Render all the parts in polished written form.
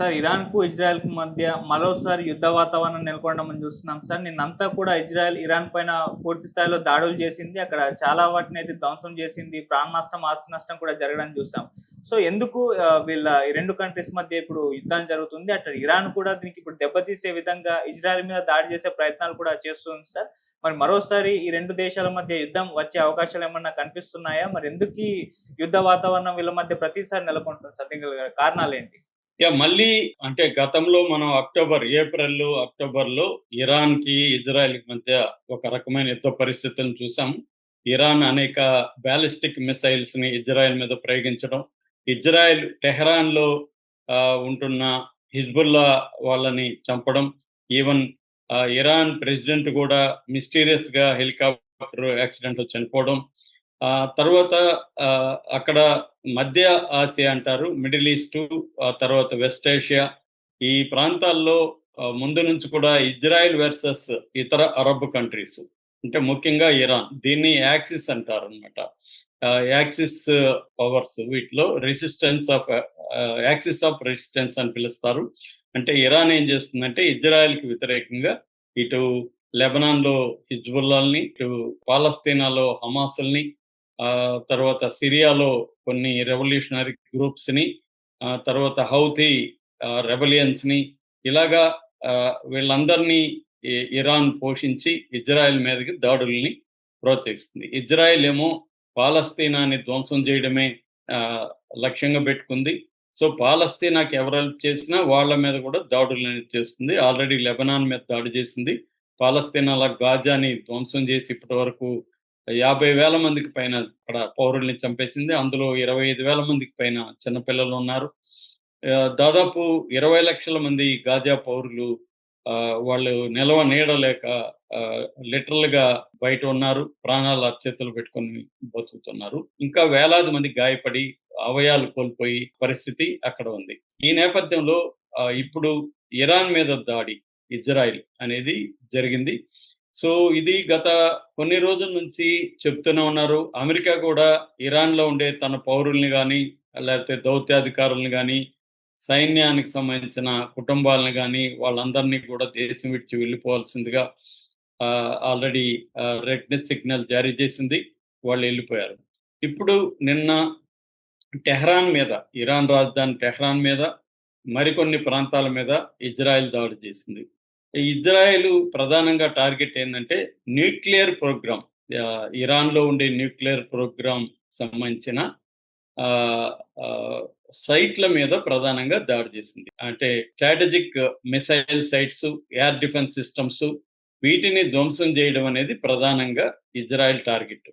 Sir, ఇరాన్‌కు, ఇజ్రాయెల్‌కు మధ్య మరోసారి యుద్ధ వాతావరణం నెలకొనడం మనం చూస్తున్నాం సార్. నిన్నంతా కూడా ఇజ్రాయెల్ ఇరాన్ పైన పూర్తి స్థాయిలో దాడులు చేసింది. అక్కడ చాలా వాటినైతే ధ్వంసం చేసింది. ప్రాణ నష్టం, ఆస్తి నష్టం కూడా జరగడం చూసాం. సో, ఎందుకు వీళ్ళ ఈ 2 కంట్రీస్ మధ్య ఇప్పుడు యుద్ధం జరుగుతుంది? అటు ఇరాన్ కూడా దీనికి ఇప్పుడు దెబ్బతీసే విధంగా ఇజ్రాయెల్ మీద దాడి చేసే ప్రయత్నాలు కూడా చేస్తుంది సార్. మరి మరోసారి ఈ 2 దేశాల మధ్య యుద్ధం వచ్చే అవకాశాలేమన్నా కనిపిస్తున్నాయా? మరి ఎందుకీ యుద్ధ వాతావరణం వీళ్ళ మధ్య ప్రతిసారి నెలకొంటుంది సార్? దీనికి గల కారణాలేంటి? మళ్ళీ అంటే గతంలో మనం ఏప్రిల్, అక్టోబర్‌లో ఇరాన్‌కి, ఇజ్రాయెల్‌కి మధ్య ఒక రకమైన యుద్ధ పరిస్థితులను చూసాం. ఇరాన్ అనేక బాలిస్టిక్ మిసైల్స్‌ని ఇజ్రాయెల్ మీద ప్రయోగించడం, ఇజ్రాయెల్ టెహరాన్‌లో ఉంటున్న హిజ్బుల్లా వాళ్ళని చంపడం, ఈవెన్ ఇరాన్ ప్రెసిడెంట్ కూడా మిస్టీరియస్‌గా హెలికాప్టర్ యాక్సిడెంట్‌లో చనిపోవడం. తర్వాత అక్కడ మధ్య ఆసియా అంటారు, మిడిల్ ఈస్టు, తర్వాత వెస్ట్ ఏషియా ఈ ప్రాంతాల్లో ముందు నుంచి కూడా ఇజ్రాయెల్ వర్సెస్ ఇతర అరబ్ కంట్రీస్ అంటే ముఖ్యంగా ఇరాన్ దీన్ని యాక్సిస్ అంటారనమాట. యాక్సిస్ పవర్స్ వీటిలో యాక్సిస్ ఆఫ్ రెసిస్టెన్స్ అని పిలుస్తారు. అంటే ఇరాన్ ఏం చేస్తుందంటే ఇజ్రాయెల్కి వ్యతిరేకంగా ఇటు లెబనాన్లో హిజ్బుల్లాల్ని, ఇటు పాలస్తీనాలో హమాసుల్ని, తర్వాత సిరియాలో కొన్ని రెవల్యూషనరీ గ్రూప్స్ని, తర్వాత హౌతీ రెబలియన్స్ని, ఇలాగా వీళ్ళందరినీ ఇరాన్ పోషించి ఇజ్రాయెల్ మీదకి దాడుల్ని ప్రోత్సహిస్తుంది. ఇజ్రాయెల్ ఏమో పాలస్తీనాని ధ్వంసం చేయడమే లక్ష్యంగా పెట్టుకుంది. సో పాలస్తీనాకి ఎవరు హెల్ప్ చేసినా వాళ్ళ మీద కూడా దాడులు అనేది చేస్తుంది. ఆల్రెడీ లెబనాన్ మీద దాడి చేసింది. పాలస్తీనాల గాజాని ధ్వంసం చేసి ఇప్పటి వరకు 50,000 మందికి పైన అక్కడ పౌరుల్ని చంపేసింది. అందులో 25,000 మందికి పైన చిన్నపిల్లలు ఉన్నారు. దాదాపు 20 లక్షల మంది గాజా పౌరులు వాళ్ళు నీడలేక లిటరల్‌గా బయట ఉన్నారు. ప్రాణాలు అరచేతులు పెట్టుకొని బతుకుతున్నారు. ఇంకా వేలాది మంది గాయపడి అవయాలు కోల్పోయి పరిస్థితి అక్కడ ఉంది. ఈ నేపథ్యంలో ఇప్పుడు ఇరాన్ మీద దాడి ఇజ్రాయిల్ అనేది జరిగింది. సో ఇది గత కొన్ని రోజుల నుంచి చెప్తూనే ఉన్నారు. అమెరికా కూడా ఇరాన్‌లో ఉండే తన పౌరుల్ని గానీ, లేకపోతే దౌత్యాధికారుల్ని గానీ, సైన్యానికి సంబంధించిన కుటుంబాలను గానీ వాళ్ళందరినీ కూడా దేశం విడిచి వెళ్ళిపోవాల్సిందిగా ఆల్రెడీ రెడ్ సిగ్నల్ జారీ చేసింది. వాళ్ళు వెళ్ళిపోయారు. ఇప్పుడు నిన్న టెహ్రాన్ మీద, ఇరాన్ రాజధాని టెహ్రాన్ మీద, మరికొన్ని ప్రాంతాల మీద ఇజ్రాయెల్ దాడి చేసింది. ఇజ్రాయెల్ ప్రధానంగా టార్గెట్ ఏంటంటే న్యూక్లియర్ ప్రోగ్రామ్, ఇరాన్లో ఉండే న్యూక్లియర్ ప్రోగ్రామ్ సంబంధించిన సైట్ల మీద ప్రధానంగా దాడి చేసింది. అంటే strategic missile sites, air defence systems వీటిని ధ్వంసం చేయడం అనేది ప్రధానంగా ఇజ్రాయెల్ టార్గెట్.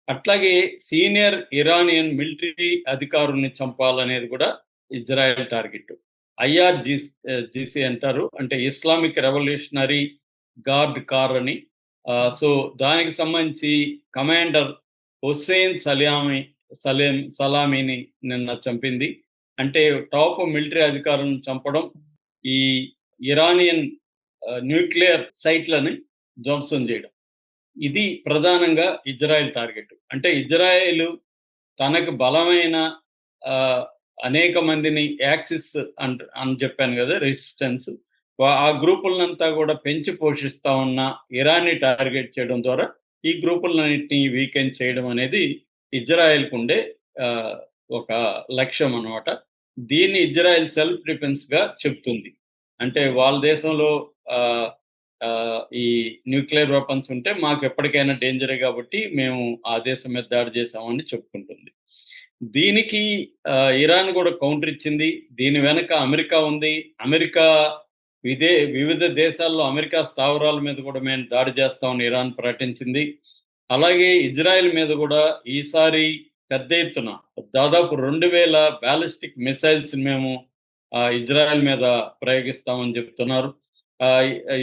అట్లాగే సీనియర్ ఇరానియన్ మిలిటరీ అధికారుల్ని చంపాలనేది కూడా ఇజ్రాయెల్ టార్గెట్. ఐఆర్జీసీ అంటారు, అంటే ఇస్లామిక్ రెవల్యూషనరీ గార్డ్ కార్ అని. సో దానికి సంబంధించి కమాండర్ హుస్సేన్ సలామీని నిన్న చంపింది. అంటే టాప్ మిలిటరీ అధికారులను చంపడం, ఈ ఇరానియన్ న్యూక్లియర్ సైట్లని ధ్వంసం చేయడం, ఇది ప్రధానంగా ఇజ్రాయెల్ టార్గెట్. అంటే ఇజ్రాయెల్ తనకు బలమైన అనేక మందిని యాక్సిస్ అని చెప్పాను కదా, రెసిస్టెన్స్, ఆ గ్రూపులనంతా కూడా పెంచి పోషిస్తా ఉన్న ఇరాన్ని టార్గెట్ చేయడం ద్వారా ఈ గ్రూపులన్నింటినీ వీకెండ్ చేయడం అనేది ఇజ్రాయెల్కు ఉండే ఒక లక్ష్యం అన్నమాట. దీన్ని ఇజ్రాయెల్ సెల్ఫ్ డిఫెన్స్ గా చెప్తుంది. అంటే వాళ్ళ దేశంలో ఈ న్యూక్లియర్ వెపన్స్ ఉంటే మాకు ఎప్పటికైనా డేంజరే కాబట్టి మేము ఆ దేశం మీద దాడి చేసామని చెప్పుకుంటుంది. దీనికి ఇరాన్ కూడా కౌంటర్ ఇచ్చింది. దీని వెనక అమెరికా ఉంది. అమెరికా వివిధ దేశాల్లో అమెరికా స్థావరాల మీద కూడా మేము దాడి చేస్తామని ఇరాన్ ప్రకటించింది. అలాగే ఇజ్రాయెల్ మీద కూడా ఈసారి పెద్ద ఎత్తున దాదాపు 2,000 బాలిస్టిక్ మిసైల్స్ మేము ఇజ్రాయెల్ మీద ప్రయోగిస్తామని చెప్తున్నారు.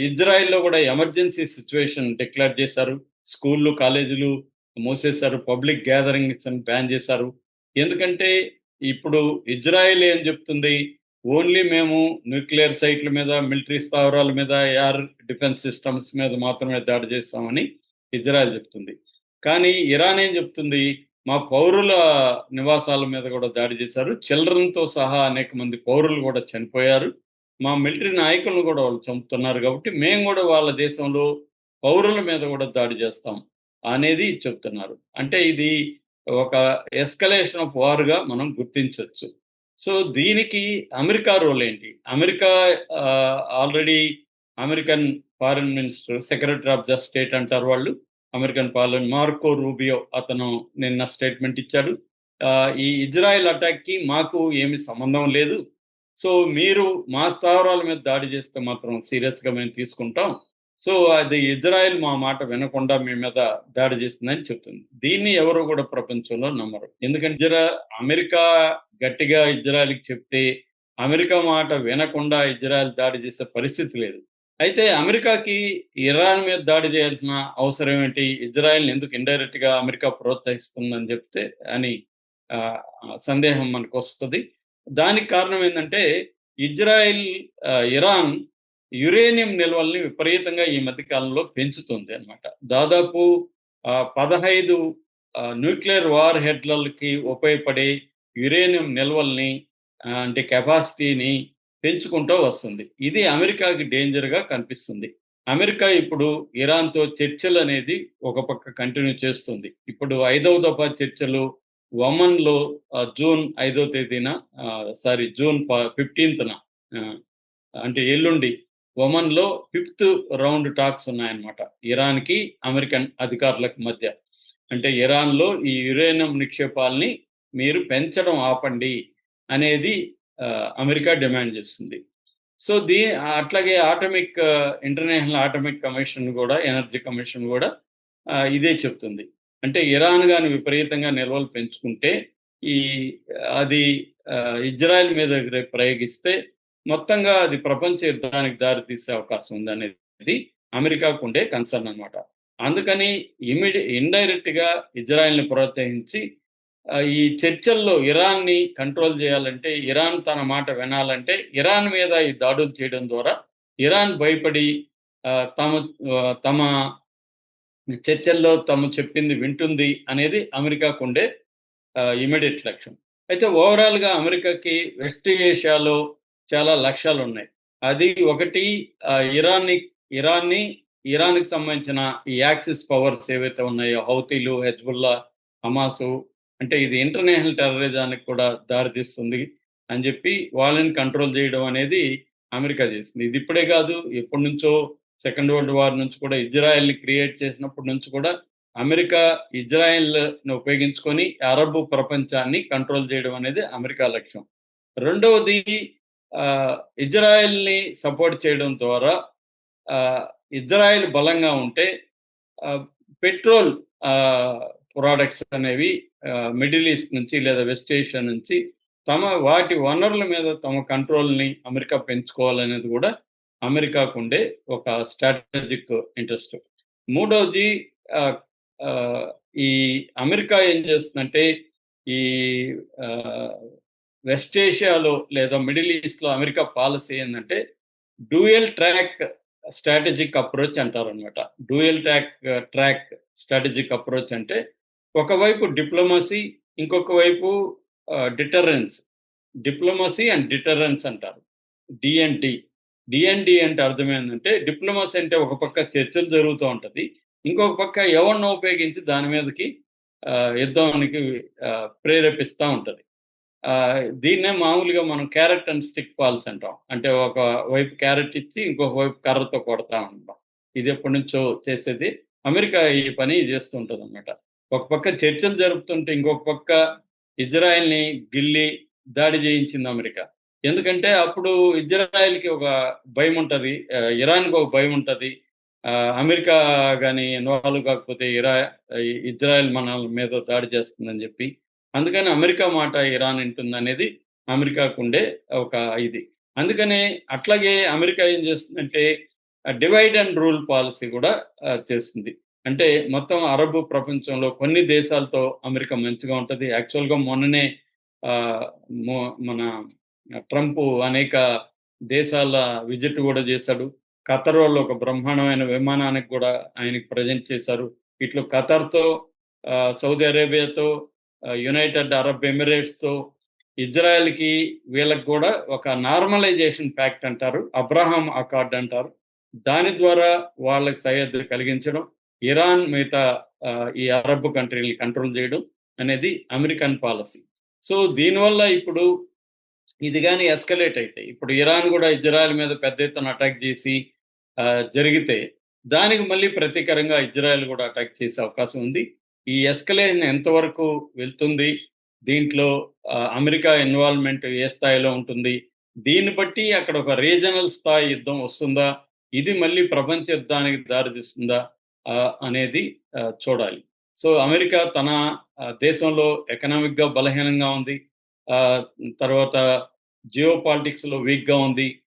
ఇజ్రాయెల్లో కూడా ఎమర్జెన్సీ సిచ్యువేషన్ డిక్లేర్ చేశారు. స్కూళ్ళు, కాలేజీలు మూసేశారు. పబ్లిక్ గ్యాదరింగ్స్ బ్యాన్ చేశారు. ఎందుకంటే ఇప్పుడు ఇజ్రాయెల్ ఏం చెప్తుంది, ఓన్లీ మేము న్యూక్లియర్ సైట్ల మీద, మిలిటరీ స్థావరాల మీద, ఎయిర్ డిఫెన్స్ సిస్టమ్స్ మీద మాత్రమే దాడి చేస్తామని ఇజ్రాయెల్ చెప్తుంది. కానీ ఇరాన్ ఏం చెప్తుంది, మా పౌరుల నివాసాల మీద కూడా దాడి చేశారు. చిల్డ్రన్‌తో సహా అనేక మంది పౌరులు కూడా చనిపోయారు. మా మిలిటరీ నాయకులను కూడా వాళ్ళు చంపుతున్నారు కాబట్టి, మేము కూడా వాళ్ళ దేశంలో పౌరుల మీద కూడా దాడి చేస్తాం అనేది చెప్తున్నారు. అంటే ఇది ఒక ఎస్కలేషన్ ఆఫ్ వార్‌గా మనం గుర్తించొచ్చు. సో, దీనికి అమెరికా రోల్ ఏంటి? America already American foreign minister, secretary of the state అంటారు వాళ్ళు. అమెరికన్ పార్లమెంట్ మార్కో రూబియో అతను నిన్న స్టేట్మెంట్ ఇచ్చాడు. ఈ ఇజ్రాయెల్ అటాక్‌కి మాకు ఏమి సంబంధం లేదు. సో, మీరు మా స్థావరాల మీద దాడి చేస్తే మాత్రం సీరియస్‌గా మేము తీసుకుంటాం. సో, అది ఇజ్రాయెల్ మా మాట వినకుండా మీ మీద దాడి చేసిందని చెప్తుంది. దీన్ని ఎవరు కూడా ప్రపంచంలో నమ్మరు. ఎందుకంటే అమెరికా గట్టిగా ఇజ్రాయెల్‌కి చెప్తే, అమెరికా మాట వినకుండా ఇజ్రాయెల్ దాడి చేసే పరిస్థితి లేదు. అయితే అమెరికాకి ఇరాన్ మీద దాడి చేయాల్సిన అవసరం ఏంటి? ఇజ్రాయెల్‌ని ఎందుకు ఇండైరెక్ట్‌గా అమెరికా ప్రోత్సహిస్తుందని చెప్తే అని ఆహ్, సందేహం మనకొస్తది. దానికి కారణం ఏందంటే, ఇజ్రాయెల్ ఇరాన్ యురేనియం నిల్వల్ని విపరీతంగా ఈ మధ్య కాలంలో పెంచుతుంది అన్నమాట. దాదాపు 15 న్యూక్లియర్ వార్ హెడ్‌లకి ఉపయోగపడే యురేనియం నిల్వల్ని అంటే కెపాసిటీని పెంచుకుంటూ వస్తుంది. ఇది అమెరికాకి డేంజర్‌గా కనిపిస్తుంది. అమెరికా ఇప్పుడు ఇరాన్‌తో చర్చలనేది ఒక పక్క కంటిన్యూ చేస్తుంది. ఇప్పుడు 5వ దఫా చర్చలు ఒమన్‌లో జూన్ 5వ తేదీన జూన్ 15న ఆహ్, అంటే ఎల్లుండి ఒమన్‌లో ఫిఫ్త్ రౌండ్ టాక్స్ ఉన్నాయన్నమాట. ఇరాన్‌కి, అమెరికన్ అధికారులకు మధ్య. అంటే ఇరాన్‌లో ఈ యురేనియం నిక్షేపాల్ని మీరు పెంచడం ఆపండి అనేది అమెరికా డిమాండ్ చేస్తుంది. సో, అట్లాగే ఇంటర్నేషనల్ ఆటమిక్ కమిషన్ గూడా, ఎనర్జీ కమిషన్ గూడా ఇదే చెప్తుంది. అంటే ఇరాన్ గాని విపరీతంగా నిల్వలు పెంచుకుంటే, ఈ అది ఇజ్రాయెల్ మీద రేపు ప్రయోగిస్తే, మొత్తంగా అది ప్రపంచ యుద్ధానికి దారి తీసే అవకాశం ఉందనేది అమెరికాకుండే కన్సర్న్ అన్నమాట. అందుకని ఇండైరెక్ట్‌గా ఇజ్రాయెల్‌ని ప్రోత్సహించి ఈ చర్చల్లో ఇరాన్‌ని కంట్రోల్ చేయాలంటే, ఇరాన్ తన మాట వినాలంటే, ఇరాన్ మీద ఈ దాడులు చేయడం ద్వారా ఇరాన్ భయపడి తమ చర్చల్లో తాము చెప్పింది వింటుంది అనేది అమెరికాకుండే ఇమ్మీడియేట్ లక్ష్యం. అయితే ఓవరాల్‌గా అమెరికాకి వెస్ట్ ఏషియాలో చాలా లక్ష్యాలున్నాయి. అది ఒకటి ఇరాన్‌ని ఇరాన్‌కి సంబంధించిన ఈ యాక్సిస్ పవర్స్ ఏవైతే ఉన్నాయో హౌతీలు, హెజ్బుల్లా, హమాసు అంటే ఇది ఇంటర్నేషనల్ టెర్రరిజానికి కూడా దారితీస్తుంది అని చెప్పి వాళ్ళని కంట్రోల్ చేయడం అనేది అమెరికా చేసింది. ఇది ఇప్పుడే కాదు ఎప్పటినుంచో సెకండ్ వరల్డ్ వార్ నుంచి కూడా ఇజ్రాయెల్‌ని క్రియేట్ చేసినప్పటి నుంచి కూడా అమెరికా ఇజ్రాయెల్‌ని ఉపయోగించుకొని అరబ్ ప్రపంచాన్ని కంట్రోల్ చేయడం అనేది అమెరికా లక్ష్యం. రెండవది ఆహ్, ఇజ్రాయెల్‌ని సపోర్ట్ చేయడం ద్వారా ఆహ్, ఇజ్రాయెల్ బలంగా ఉంటే ఆహ్, పెట్రోల్ ఆహ్, ప్రొడక్ట్స్ అనేవి మిడిల్ ఈస్ట్ నుంచి లేదా వెస్ట్ ఏషియా నుంచి వాటి వనరుల మీద తమ కంట్రోల్‌ని అమెరికా పెంచుకోవాలనేది కూడా అమెరికాకుండే ఒక స్ట్రాటజిక్ ఇంట్రెస్ట్. మూడోది ఆహ్, ఆహ్, ఈ అమెరికా ఏం చేస్తుందంటే ఈ ఆహ్, వెస్ట్ ఏషియాలో లేదా మిడిల్ ఈస్ట్‌లో అమెరికా పాలిసీ ఏందంటే డ్యూయల్ ట్రాక్ స్ట్రాటజిక్ అప్రోచ్ అంటారనమాట. డ్యూయల్ ట్రాక్ స్ట్రాటజిక్ అప్రోచ్ అంటే ఒకవైపు డిప్లొమసీ, ఇంకొక వైపు డిటరెన్స్. డిప్లొమసీ అండ్ డిటరెన్స్ అంటారు. D and D. D and D అంటే అర్థమేందంటే డిప్లొమసీ అంటే ఒక పక్క చర్చలు జరుగుతూ ఉంటది. ఇంకొక పక్క ఎవరినో ఉపయోగించి దాని మీదకి యుద్ధానికి ప్రేరేపిస్తా ఉంటది. దీన్నే మామూలుగా మనం క్యారెట్ అండ్ స్టిక్ పాలిసీ అంటాం. అంటే ఒక వైపు క్యారెట్ ఇచ్చి ఇంకొక వైపు కర్రతో కొడతా ఉంటాం. ఇది ఎప్పటినుంచో చేసేది. అమెరికా ఈ పని చేస్తూ ఉంటదనమాట. ఒక పక్క చర్చలు జరుపుతుంటే ఇంకొక పక్క ఇజ్రాయెల్‌ని గిల్లి దాడి చేయించింది అమెరికా. ఎందుకంటే అప్పుడు ఇజ్రాయెల్‌కి ఒక భయముంటది. ఇరాన్‌కి ఒక భయముంటది. అమెరికా గాని ఇన్వాల్వ్ కాకపోతే ఇజ్రాయెల్ మన మీద దాడి చేస్తుందని చెప్పి. అందుకని అమెరికా మాట ఇరాన్ వింటుందనేది అమెరికాకుండే ఒక ఇది. అందుకనే అట్లాగే అమెరికా ఏం చేస్తుందంటే డివైడ్ అండ్ రూల్ పాలిసీ కూడా చేస్తుంది. అంటే మొత్తం అరబ్ ప్రపంచంలో కొన్ని దేశాలతో అమెరికా మంచిగా ఉంటది. యాక్చువల్‌గా మొన్ననే ఆహ్, మన ట్రంప్ అనేక దేశాల విజిట్ కూడా చేశాడు. ఖతర్‌లో ఒక బ్రహ్మాండమైన విమానానికి కూడా ఆయనకి ప్రెజెంట్ చేశారు. ఇట్లు ఖతర్‌తో, సౌదీ అరేబియాతో యునైటెడ్ అరబ్ ఎమిరేట్స్‌తో ఇజ్రాయెల్‌కి వీళ్ళకి కూడా ఒక నార్మలైజేషన్ ప్యాక్ట్ అంటారు. అబ్రహాం అకార్డ్ అంటారు. దాని ద్వారా వాళ్ళకి సరిహద్దులు కలిగించడం, ఇరాన్ మిగతా ఈ అరబ్ కంట్రీలని కంట్రోల్ చేయడం అనేది అమెరికన్ పాలసీ. సో, దీనివల్ల ఇప్పుడు ఇది గాని ఎస్కలేట్ అయితే, ఇప్పుడు ఇరాన్ కూడా ఇజ్రాయెల్ మీద పెద్ద ఎత్తున అటాక్ చేసి జరిగితే, దానికి మళ్ళీ ప్రతీకారంగా ఇజ్రాయెల్ కూడా అటాక్ చేసే అవకాశం ఉంది. ఈ ఎస్కలేషన్ ఎంతవరకు వెళ్తుంది? దీంట్లో అమెరికా ఇన్వాల్వ్‌మెంట్ ఏ స్థాయిలో ఉంటుంది? దీన్ని బట్టి అక్కడ ఒక రీజనల్ స్థాయి యుద్ధం వస్తుందా? ఇది మళ్ళీ ప్రపంచ యుద్ధానికి దారితీస్తుందా? అనేది చూడాలి. సో, అమెరికా తన దేశంలో ఎకనామిక్‌గా బలహీనంగా ఉంది. ఆహ్, తర్వాత జియోపాలిటిక్స్‌లో వీక్‌గా ఉంది.